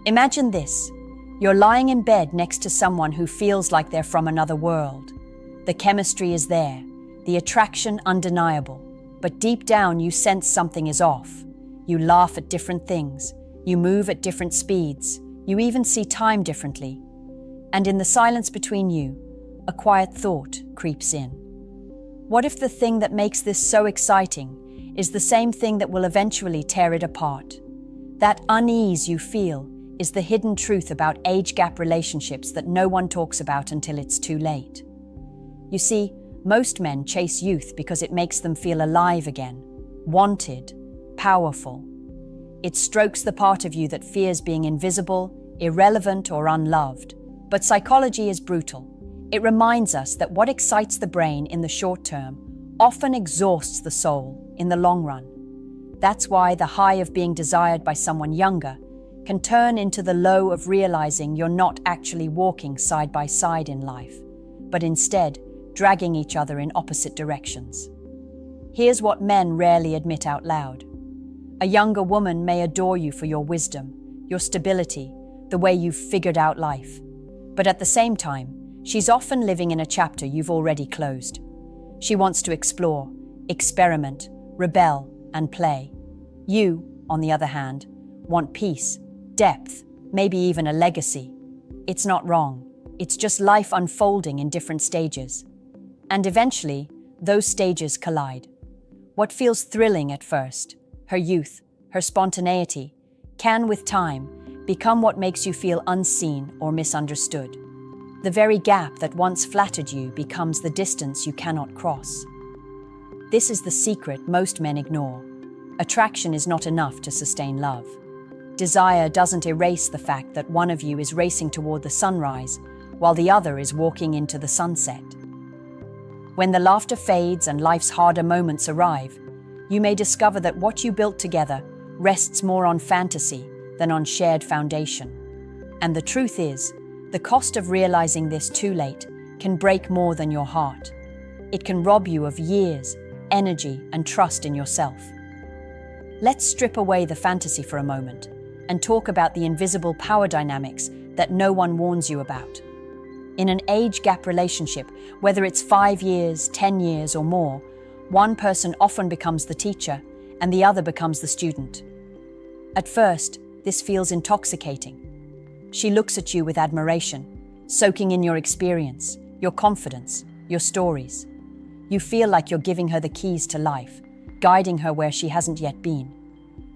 Imagine this. You're lying in bed next to someone who feels like they're from another world. The chemistry is there, the attraction undeniable, but deep down you sense something is off. You laugh at different things, you move at different speeds, you even see time differently. And in the silence between you, a quiet thought creeps in. What if the thing that makes this so exciting is the same thing that will eventually tear it apart? That unease you feel is the hidden truth about age gap relationships that no one talks about until it's too late. You see, most men chase youth because it makes them feel alive again, wanted, powerful. It strokes the part of you that fears being invisible, irrelevant, or unloved. But psychology is brutal. It reminds us that what excites the brain in the short term often exhausts the soul in the long run. That's why the high of being desired by someone younger can turn into the low of realizing you're not actually walking side by side in life, but instead dragging each other in opposite directions. Here's what men rarely admit out loud. A younger woman may adore you for your wisdom, your stability, the way you've figured out life. But at the same time, she's often living in a chapter you've already closed. She wants to explore, experiment, rebel, and play. You, on the other hand, want peace, depth, maybe even a legacy. It's not wrong. It's just life unfolding in different stages. And eventually, those stages collide. What feels thrilling at first, her youth, her spontaneity, can, with time, become what makes you feel unseen or misunderstood. The very gap that once flattered you becomes the distance you cannot cross. This is the secret most men ignore. Attraction is not enough to sustain love. Desire doesn't erase the fact that one of you is racing toward the sunrise, while the other is walking into the sunset. When the laughter fades and life's harder moments arrive, you may discover that what you built together rests more on fantasy than on shared foundation. And the truth is, the cost of realizing this too late can break more than your heart. It can rob you of years, energy, and trust in yourself. Let's strip away the fantasy for a moment and talk about the invisible power dynamics that no one warns you about. In an age gap relationship, whether it's 5 years, 10 years, or more, one person often becomes the teacher and the other becomes the student. At first, this feels intoxicating. She looks at you with admiration, soaking in your experience, your confidence, your stories. You feel like you're giving her the keys to life, guiding her where she hasn't yet been.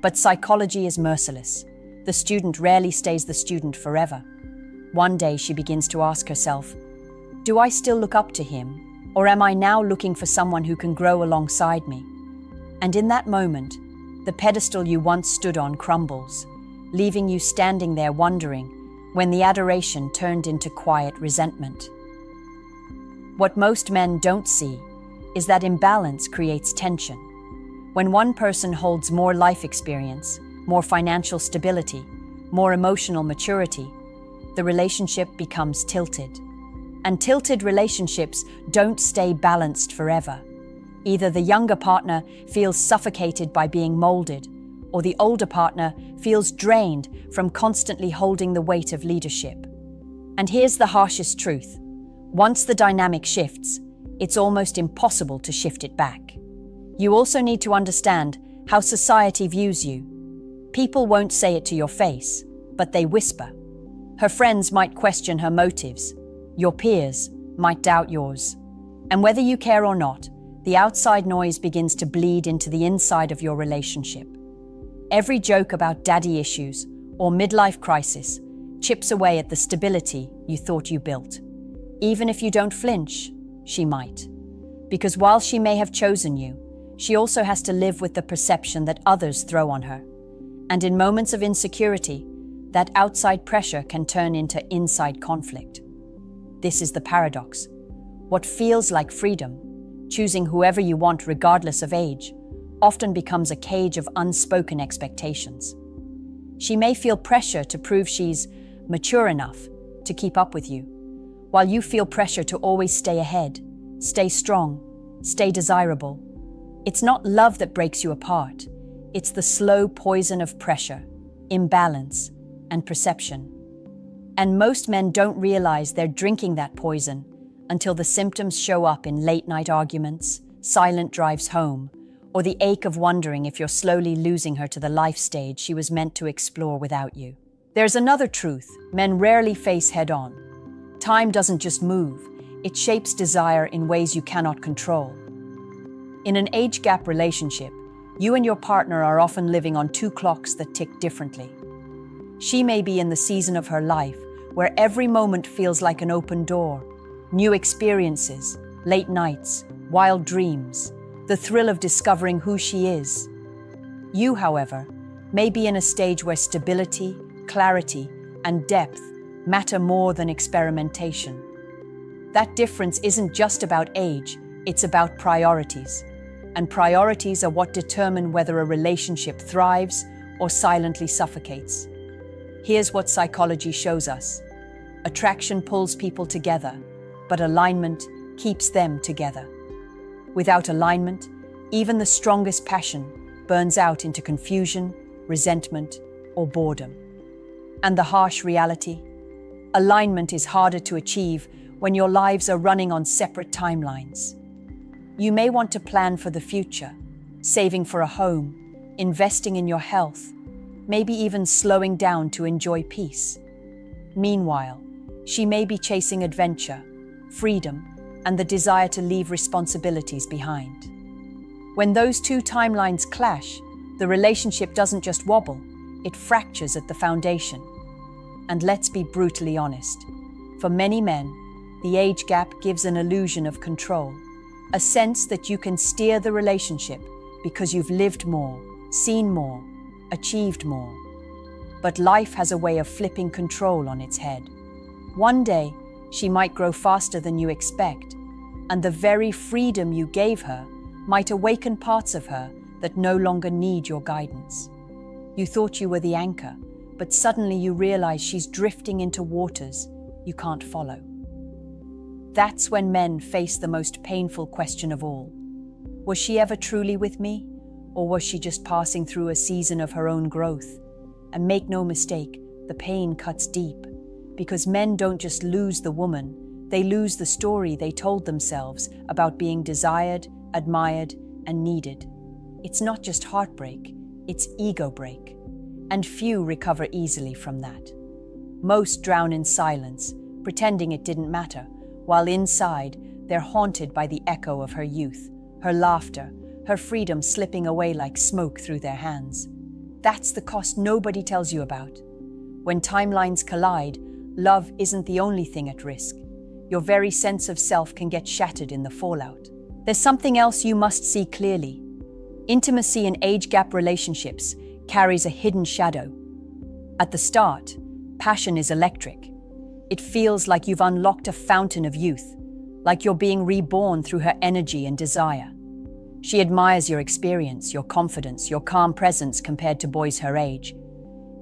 But psychology is merciless. The student rarely stays the student forever. One day she begins to ask herself, do I still look up to him, or am I now looking for someone who can grow alongside me? And in that moment, the pedestal you once stood on crumbles, leaving you standing there wondering when the adoration turned into quiet resentment. What most men don't see is that imbalance creates tension. When one person holds more life experience, more financial stability, more emotional maturity, the relationship becomes tilted. And tilted relationships don't stay balanced forever. Either the younger partner feels suffocated by being molded, or the older partner feels drained from constantly holding the weight of leadership. And here's the harshest truth. Once the dynamic shifts, it's almost impossible to shift it back. You also need to understand how society views you. People won't say it to your face, but they whisper. Her friends might question her motives. Your peers might doubt yours. And whether you care or not, the outside noise begins to bleed into the inside of your relationship. Every joke about daddy issues or midlife crisis chips away at the stability you thought you built. Even if you don't flinch, she might. Because while she may have chosen you, she also has to live with the perception that others throw on her. And in moments of insecurity, that outside pressure can turn into inside conflict. This is the paradox. What feels like freedom, choosing whoever you want regardless of age, often becomes a cage of unspoken expectations. She may feel pressure to prove she's mature enough to keep up with you, while you feel pressure to always stay ahead, stay strong, stay desirable. It's not love that breaks you apart. It's the slow poison of pressure, imbalance, and perception. And most men don't realize they're drinking that poison until the symptoms show up in late-night arguments, silent drives home, or the ache of wondering if you're slowly losing her to the life stage she was meant to explore without you. There's another truth men rarely face head-on. Time doesn't just move, it shapes desire in ways you cannot control. In an age-gap relationship, you and your partner are often living on two clocks that tick differently. She may be in the season of her life where every moment feels like an open door, new experiences, late nights, wild dreams, the thrill of discovering who she is. You, however, may be in a stage where stability, clarity, and depth matter more than experimentation. That difference isn't just about age, it's about priorities. And priorities are what determine whether a relationship thrives or silently suffocates. Here's what psychology shows us. Attraction pulls people together, but alignment keeps them together. Without alignment, even the strongest passion burns out into confusion, resentment, or boredom. And the harsh reality? Alignment is harder to achieve when your lives are running on separate timelines. You may want to plan for the future, saving for a home, investing in your health, maybe even slowing down to enjoy peace. Meanwhile, she may be chasing adventure, freedom, and the desire to leave responsibilities behind. When those two timelines clash, the relationship doesn't just wobble, it fractures at the foundation. And let's be brutally honest. For many men, the age gap gives an illusion of control, a sense that you can steer the relationship because you've lived more, seen more, achieved more. But life has a way of flipping control on its head. One day, she might grow faster than you expect, and the very freedom you gave her might awaken parts of her that no longer need your guidance. You thought you were the anchor, but suddenly you realize she's drifting into waters you can't follow. That's when men face the most painful question of all. Was she ever truly with me, or was she just passing through a season of her own growth? And make no mistake, the pain cuts deep, because men don't just lose the woman, they lose the story they told themselves about being desired, admired, and needed. It's not just heartbreak, it's ego break. And few recover easily from that. Most drown in silence, pretending it didn't matter, while inside, they're haunted by the echo of her youth, her laughter, her freedom slipping away like smoke through their hands. That's the cost nobody tells you about. When timelines collide, love isn't the only thing at risk. Your very sense of self can get shattered in the fallout. There's something else you must see clearly. Intimacy in age-gap relationships carries a hidden shadow. At the start, passion is electric. It feels like you've unlocked a fountain of youth, like you're being reborn through her energy and desire. She admires your experience, your confidence, your calm presence compared to boys her age.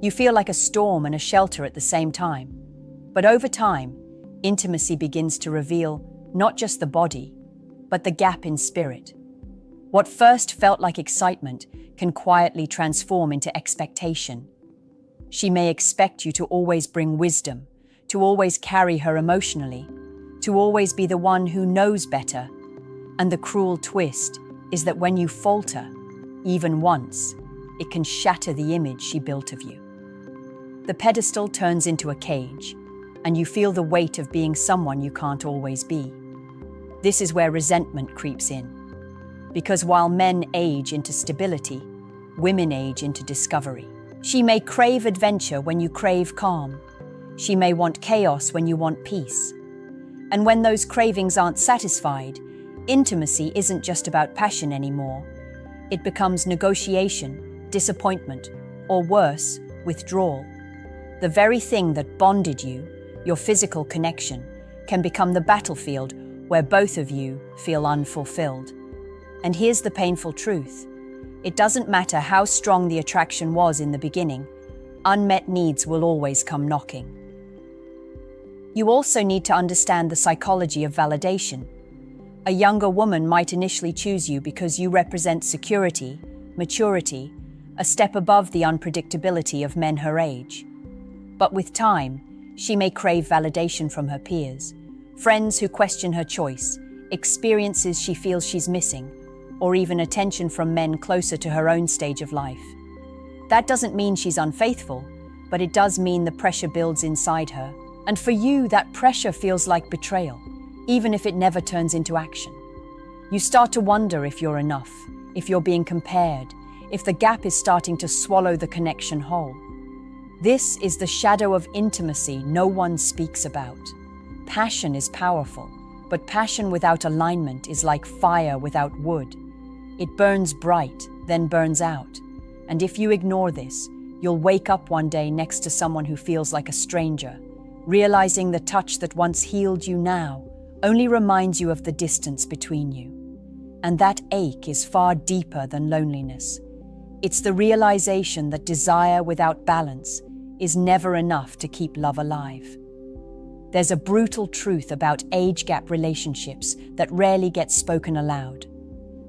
You feel like a storm and a shelter at the same time. But over time, intimacy begins to reveal not just the body, but the gap in spirit. What first felt like excitement can quietly transform into expectation. She may expect you to always bring wisdom, to always carry her emotionally, to always be the one who knows better. And the cruel twist is that when you falter, even once, it can shatter the image she built of you. The pedestal turns into a cage, and you feel the weight of being someone you can't always be. This is where resentment creeps in. Because while men age into stability, women age into discovery. She may crave adventure when you crave calm. She may want chaos when you want peace. And when those cravings aren't satisfied, intimacy isn't just about passion anymore. It becomes negotiation, disappointment, or worse, withdrawal. The very thing that bonded you, your physical connection, can become the battlefield where both of you feel unfulfilled. And here's the painful truth. It doesn't matter how strong the attraction was in the beginning, unmet needs will always come knocking. You also need to understand the psychology of validation. A younger woman might initially choose you because you represent security, maturity, a step above the unpredictability of men her age. But with time, she may crave validation from her peers, friends who question her choice, experiences she feels she's missing, or even attention from men closer to her own stage of life. That doesn't mean she's unfaithful, but it does mean the pressure builds inside her. And for you, that pressure feels like betrayal, even if it never turns into action. You start to wonder if you're enough, if you're being compared, if the gap is starting to swallow the connection whole. This is the shadow of intimacy no one speaks about. Passion is powerful, but passion without alignment is like fire without wood. It burns bright, then burns out. And if you ignore this, you'll wake up one day next to someone who feels like a stranger, realizing the touch that once healed you now only reminds you of the distance between you. And that ache is far deeper than loneliness. It's the realization that desire without balance is never enough to keep love alive. There's a brutal truth about age gap relationships that rarely gets spoken aloud.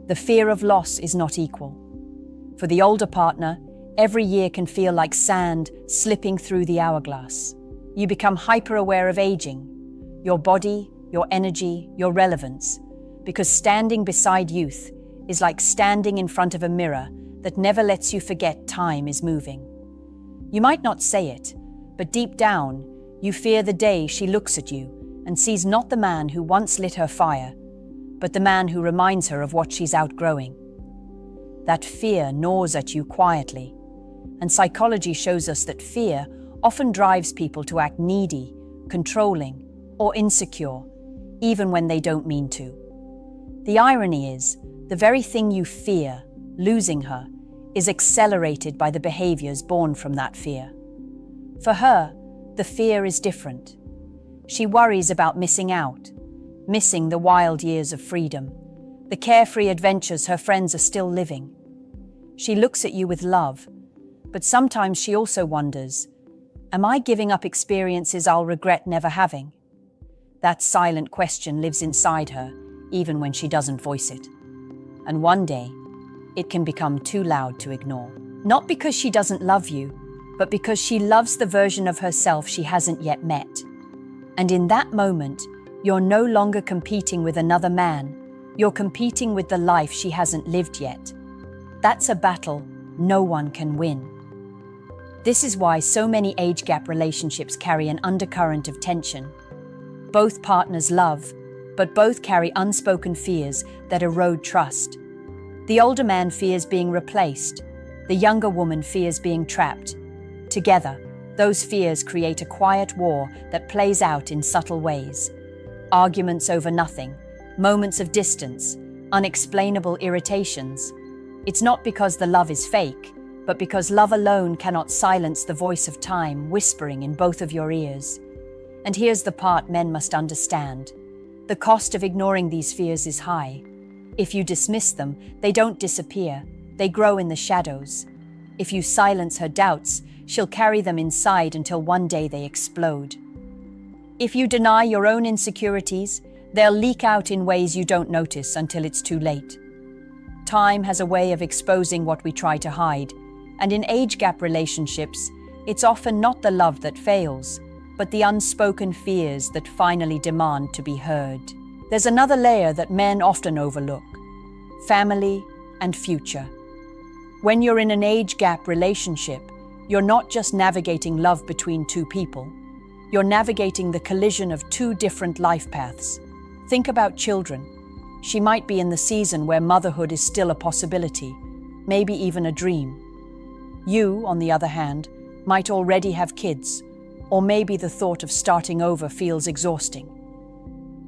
The fear of loss is not equal. For the older partner, every year can feel like sand slipping through the hourglass. You become hyper-aware of aging, your body, your energy, your relevance, because standing beside youth is like standing in front of a mirror that never lets you forget time is moving. You might not say it, but deep down, you fear the day she looks at you and sees not the man who once lit her fire, but the man who reminds her of what she's outgrowing. That fear gnaws at you quietly, and psychology shows us that fear often drives people to act needy, controlling, or insecure, even when they don't mean to. The irony is, the very thing you fear, losing her, is accelerated by the behaviors born from that fear. For her, the fear is different. She worries about missing out, missing the wild years of freedom, the carefree adventures her friends are still living. She looks at you with love, but sometimes she also wonders, am I giving up experiences I'll regret never having? That silent question lives inside her, even when she doesn't voice it. And one day, it can become too loud to ignore. Not because she doesn't love you, but because she loves the version of herself she hasn't yet met. And in that moment, you're no longer competing with another man, you're competing with the life she hasn't lived yet. That's a battle no one can win. This is why so many age gap relationships carry an undercurrent of tension. Both partners love, but both carry unspoken fears that erode trust. The older man fears being replaced. The younger woman fears being trapped. Together, those fears create a quiet war that plays out in subtle ways. Arguments over nothing, moments of distance, unexplainable irritations. It's not because the love is fake, but because love alone cannot silence the voice of time whispering in both of your ears. And here's the part men must understand. The cost of ignoring these fears is high. If you dismiss them, they don't disappear, they grow in the shadows. If you silence her doubts, she'll carry them inside until one day they explode. If you deny your own insecurities, they'll leak out in ways you don't notice until it's too late. Time has a way of exposing what we try to hide, and in age gap relationships, it's often not the love that fails, but the unspoken fears that finally demand to be heard. There's another layer that men often overlook: family and future. When you're in an age gap relationship, you're not just navigating love between two people, you're navigating the collision of two different life paths. Think about children. She might be in the season where motherhood is still a possibility, maybe even a dream. You, on the other hand, might already have kids, or maybe the thought of starting over feels exhausting.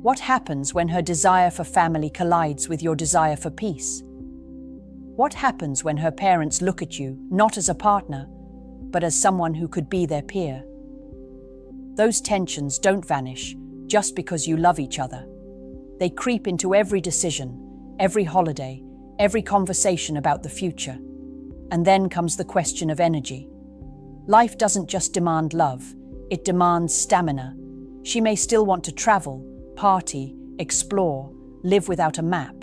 What happens when her desire for family collides with your desire for peace? What happens when her parents look at you not as a partner, but as someone who could be their peer? Those tensions don't vanish just because you love each other. They creep into every decision, every holiday, every conversation about the future. And then comes the question of energy. Life doesn't just demand love, it demands stamina. She may still want to travel, party, explore, live without a map.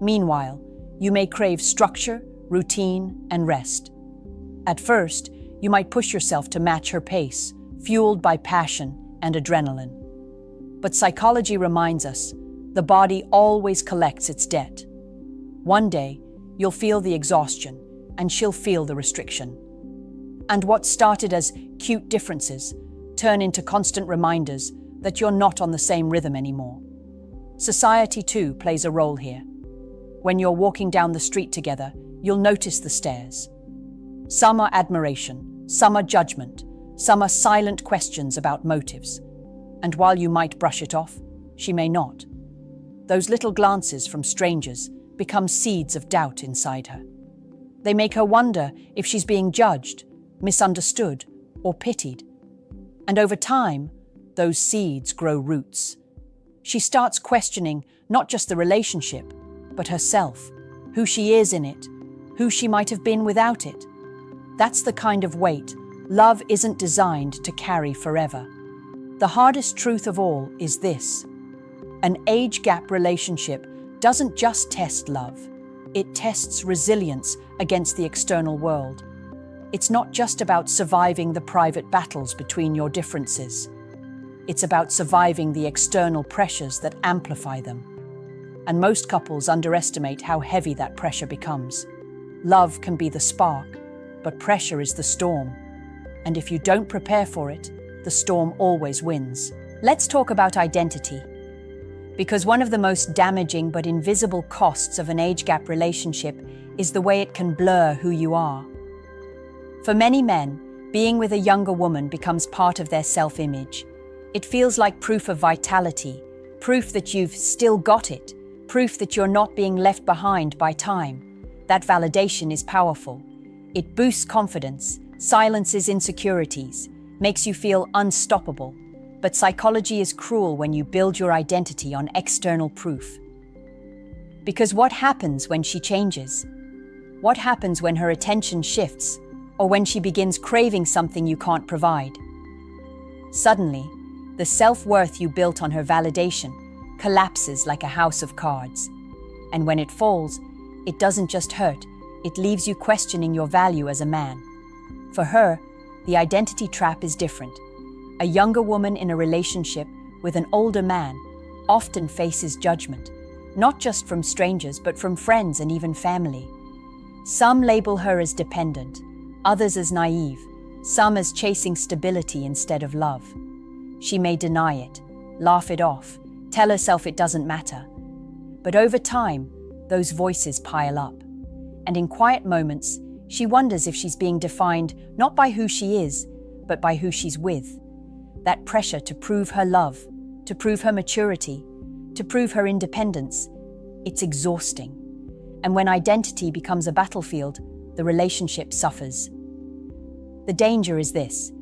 Meanwhile, you may crave structure, routine, and rest. At first, You might push yourself to match her pace, fueled by passion and adrenaline. But psychology reminds us, the body always collects its debt. One day, you'll feel the exhaustion, and she'll feel the restriction. And what started as cute differences turn into constant reminders that you're not on the same rhythm anymore. Society, too, plays a role here. When you're walking down the street together, you'll notice the stares. Some are admiration, some are judgment, some are silent questions about motives. And while you might brush it off, she may not. Those little glances from strangers become seeds of doubt inside her. They make her wonder if she's being judged, misunderstood, or pitied. And over time, those seeds grow roots. She starts questioning not just the relationship, but herself, who she is in it, who she might have been without it. That's the kind of weight love isn't designed to carry forever. The hardest truth of all is this: an age gap relationship doesn't just test love, it tests resilience against the external world. It's not just about surviving the private battles between your differences. It's about surviving the external pressures that amplify them. And most couples underestimate how heavy that pressure becomes. Love can be the spark, but pressure is the storm. And if you don't prepare for it, the storm always wins. Let's talk about identity. Because one of the most damaging but invisible costs of an age gap relationship is the way it can blur who you are. For many men, being with a younger woman becomes part of their self-image. It feels like proof of vitality, proof that you've still got it, proof that you're not being left behind by time. That validation is powerful. It boosts confidence, silences insecurities, makes you feel unstoppable. But psychology is cruel when you build your identity on external proof. Because what happens when she changes? What happens when her attention shifts, or when she begins craving something you can't provide? Suddenly, the self-worth you built on her validation collapses like a house of cards. And when it falls, it doesn't just hurt, it leaves you questioning your value as a man. For her, the identity trap is different. A younger woman in a relationship with an older man often faces judgment, not just from strangers but from friends and even family. Some label her as dependent, others as naive, some as chasing stability instead of love. She may deny it, laugh it off, tell herself it doesn't matter. But over time, those voices pile up. And in quiet moments, she wonders if she's being defined not by who she is, but by who she's with. That pressure to prove her love, to prove her maturity, to prove her independence, it's exhausting. And when identity becomes a battlefield, the relationship suffers. The danger is this: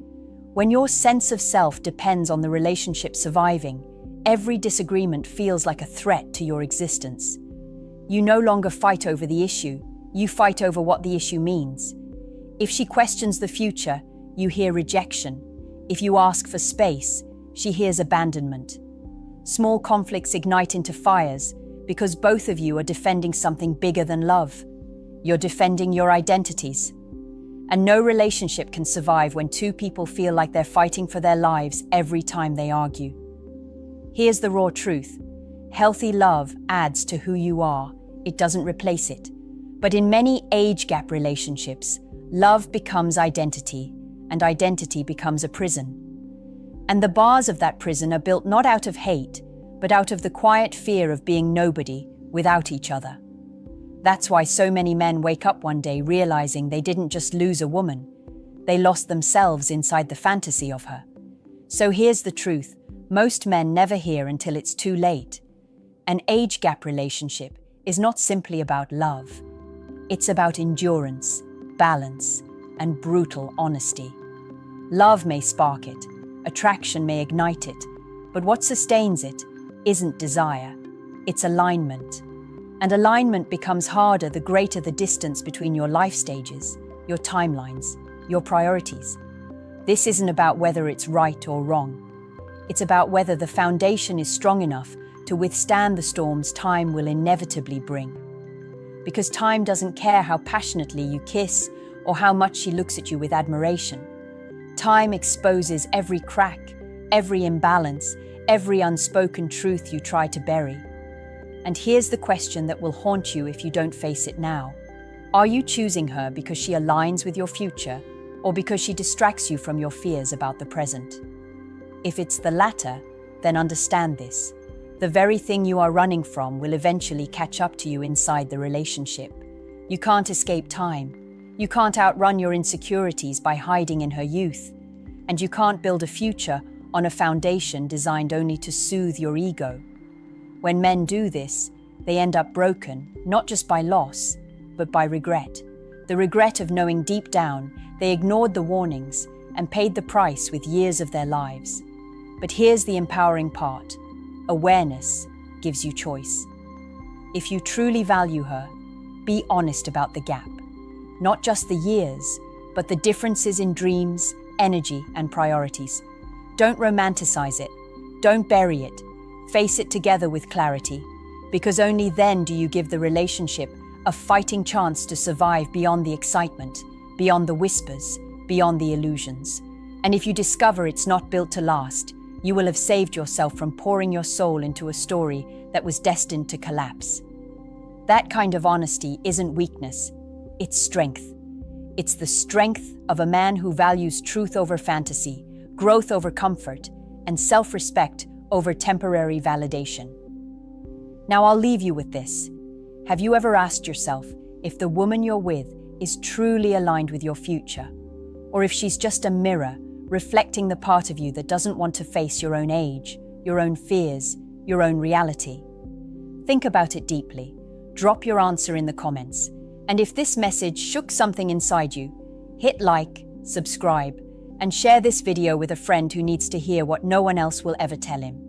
when your sense of self depends on the relationship surviving, every disagreement feels like a threat to your existence. You no longer fight over the issue, you fight over what the issue means. If she questions the future, you hear rejection. If you ask for space, she hears abandonment. Small conflicts ignite into fires because both of you are defending something bigger than love. You're defending your identities. And no relationship can survive when two people feel like they're fighting for their lives every time they argue. Here's the raw truth. Healthy love adds to who you are. It doesn't replace it. But in many age gap relationships, love becomes identity, and identity becomes a prison. And the bars of that prison are built not out of hate, but out of the quiet fear of being nobody without each other. That's why so many men wake up one day realizing they didn't just lose a woman, they lost themselves inside the fantasy of her. So here's the truth: most men never hear until it's too late. An age gap relationship is not simply about love. It's about endurance, balance, and brutal honesty. Love may spark it, attraction may ignite it, but what sustains it isn't desire, it's alignment. And alignment becomes harder the greater the distance between your life stages, your timelines, your priorities. This isn't about whether it's right or wrong. It's about whether the foundation is strong enough to withstand the storms time will inevitably bring. Because time doesn't care how passionately you kiss or how much she looks at you with admiration. Time exposes every crack, every imbalance, every unspoken truth you try to bury. And here's the question that will haunt you if you don't face it now. Are you choosing her because she aligns with your future, or because she distracts you from your fears about the present? If it's the latter, then understand this. The very thing you are running from will eventually catch up to you inside the relationship. You can't escape time. You can't outrun your insecurities by hiding in her youth. And you can't build a future on a foundation designed only to soothe your ego. When men do this, they end up broken, not just by loss, but by regret. The regret of knowing deep down they ignored the warnings and paid the price with years of their lives. But here's the empowering part. Awareness gives you choice. If you truly value her, be honest about the gap. Not just the years, but the differences in dreams, energy, and priorities. Don't romanticize it. Don't bury it. Face it together with clarity, because only then do you give the relationship a fighting chance to survive beyond the excitement, beyond the whispers, beyond the illusions. And if you discover it's not built to last, you will have saved yourself from pouring your soul into a story that was destined to collapse. That kind of honesty isn't weakness, it's strength. It's the strength of a man who values truth over fantasy, growth over comfort, and self-respect over temporary validation. Now I'll leave you with this. Have you ever asked yourself if the woman you're with is truly aligned with your future, or if she's just a mirror reflecting the part of you that doesn't want to face your own age, your own fears, your own reality? Think about it deeply. Drop your answer in the comments. And if this message shook something inside you, hit like, subscribe, and share this video with a friend who needs to hear what no one else will ever tell him.